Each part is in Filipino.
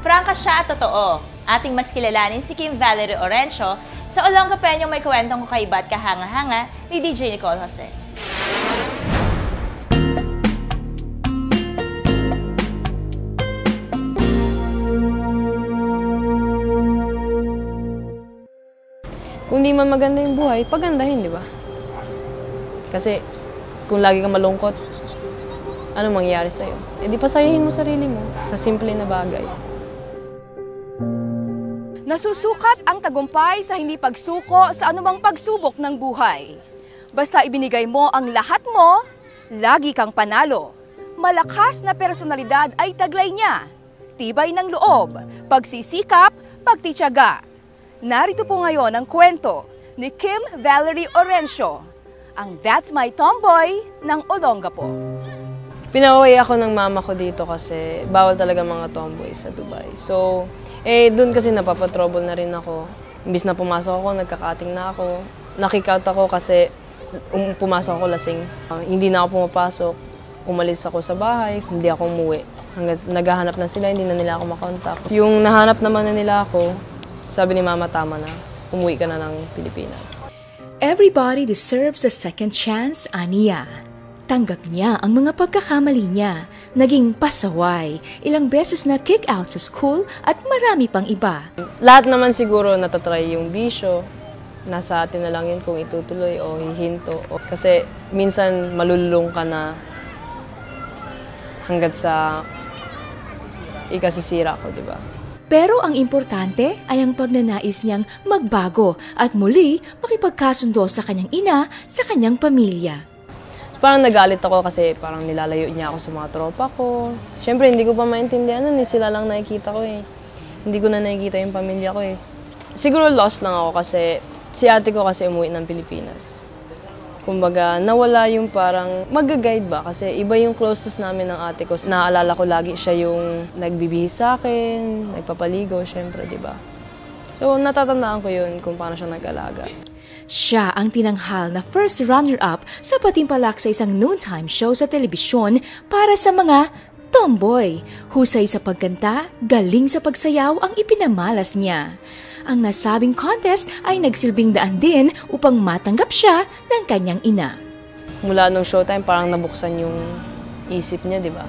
Prangka siya at totoo. Ating mas kilalanin si Kim Valerie Orencio sa Olongapeñong may kwentong kakaiba at kahanga-hanga ni DJ Nicole Jose. Kung di man maganda yung buhay, pagandahin, di ba? Kasi kung lagi kang malungkot, ano mangyayari sa'yo? E di pasayahin mo sarili mo sa simple na bagay. Nasusukat ang tagumpay sa hindi pagsuko sa anumang pagsubok ng buhay. Basta ibinigay mo ang lahat mo, lagi kang panalo. Malakas na personalidad ay taglay niya. Tibay ng loob, pagsisikap, pagtitiyaga. Narito po ngayon ang kwento ni Kim Valerie Orencio, ang That's My Tomboy ng Olongapo. Pinauwi ako ng mama ko dito kasi bawal talaga mga tomboy sa Dubai. So, doon kasi napapatrouble na rin ako. Imbis na pumasok ako, nagkakating na ako. Nakikout ako kasi pumasok ako lasing. Hindi na ako pumapasok. Umalis ako sa bahay, hindi ako umuwi. Hanggang naghahanap na sila, hindi na nila ako makontak. Yung nahanap naman na nila ako, sabi ni mama, tama na. Umuwi ka na ng Pilipinas. Everybody deserves a second chance, aniya. Tanggap niya ang mga pagkakamali niya. Naging pasaway, ilang beses na kick out sa school at marami pang iba. Lahat naman siguro natatry yung bisyo. Nasa atin na lang yun kung itutuloy o hihinto. Kasi minsan malulung ka na hanggat sa ikasisira ko, di ba? Pero ang importante ay ang pagnanais niyang magbago at muli makipagkasundo sa kanyang ina, sa kanyang pamilya. Parang nagalit ako kasi parang nilalayo niya ako sa mga tropa ko. Siyempre, hindi ko pa maintindihan sila lang nakikita ko eh. Hindi ko na nakikita yung pamilya ko eh. Siguro lost lang ako kasi si ate ko kasi umuwi ng Pilipinas. Kumbaga, nawala yung parang mag-guide ba? Kasi iba yung closeness namin ng ate ko. Naaalala ko lagi siya yung nagbibihis sa akin, nagpapaligo, syempre, di ba? So, natatandaan ko yun kung paano siya nag-alaga. Siya ang tinanghal na first runner-up sa patimpalak sa isang noontime show sa telebisyon para sa mga tomboy. Husay sa pagkanta, galing sa pagsayaw ang ipinamalas niya. Ang nasabing contest ay nagsilbing daan din upang matanggap siya ng kanyang ina. Mula nung showtime, parang nabuksan yung isip niya, di ba?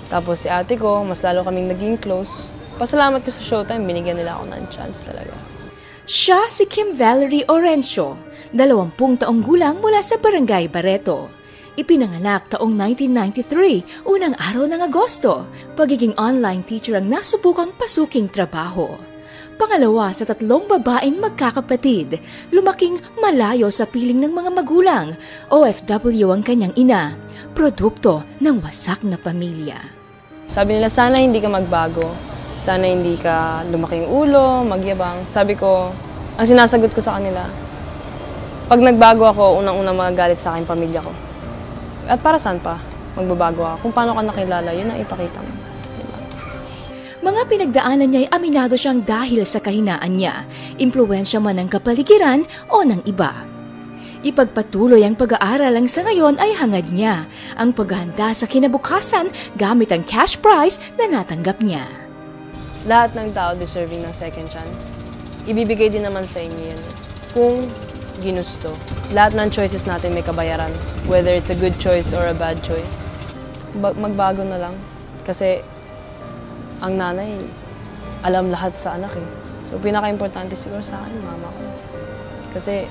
Tapos si ate ko, mas lalo kaming naging close. Pasalamat ko sa showtime, binigyan nila ako ng chance talaga. Siya si Kim Valerie Orencio, 20 taong gulang mula sa Barangay Barreto. Ipinanganak taong 1993, unang araw ng Agosto. Pagiging online teacher ang nasubukang pasuking trabaho. Pangalawa sa 3 babaeng magkakapatid, lumaking malayo sa piling ng mga magulang. OFW ang kanyang ina, produkto ng wasak na pamilya. Sabi nila, sana hindi ka magbago. Sana hindi ka lumaking ulo, magyabang. Sabi ko, ang sinasagot ko sa kanila, pag nagbago ako, unang-unang magagalit sa akin pamilya ko. At para saan pa magbabago ako? Kung paano ka nakilala, yun ang ipakita mo. Mga pinagdaanan niya ay aminado siyang dahil sa kahinaan niya, impluwensya man ng kapaligiran o ng iba. Ipagpatuloy ang pag-aaral lang sa ngayon ay hangad niya, ang paghahanda sa kinabukasan gamit ang cash prize na natanggap niya. Lahat ng tao deserving ng second chance. Ibibigay din naman sa inyo yan. Kung ginusto. Lahat ng choices natin may kabayaran. Whether it's a good choice or a bad choice. Magbago na lang. Kasi ang nanay, alam lahat sa anak eh. So, pinaka-importante siguro sa akin, mama ko. Kasi,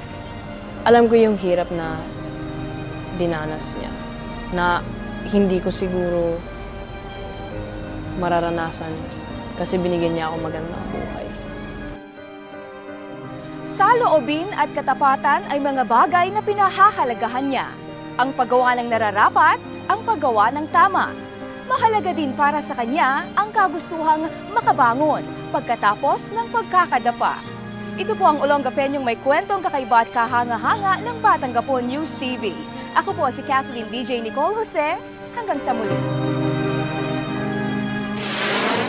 alam ko yung hirap na dinanas niya. Na hindi ko siguro mararanasan. Kasi binigyan niya ako magandang buhay. Sa loobin at katapatan ay mga bagay na pinahahalagahan niya. Ang paggawa ng nararapat, ang paggawa ng tama. Mahalaga din para sa kanya ang kagustuhang makabangon pagkatapos ng pagkakadapa. Ito po ang Olongapeñong may kwentong kakaiba at kahanga-hanga ng Batanggapon News TV. Ako po si Kathleen DJ Nicole Jose. Hanggang sa muli.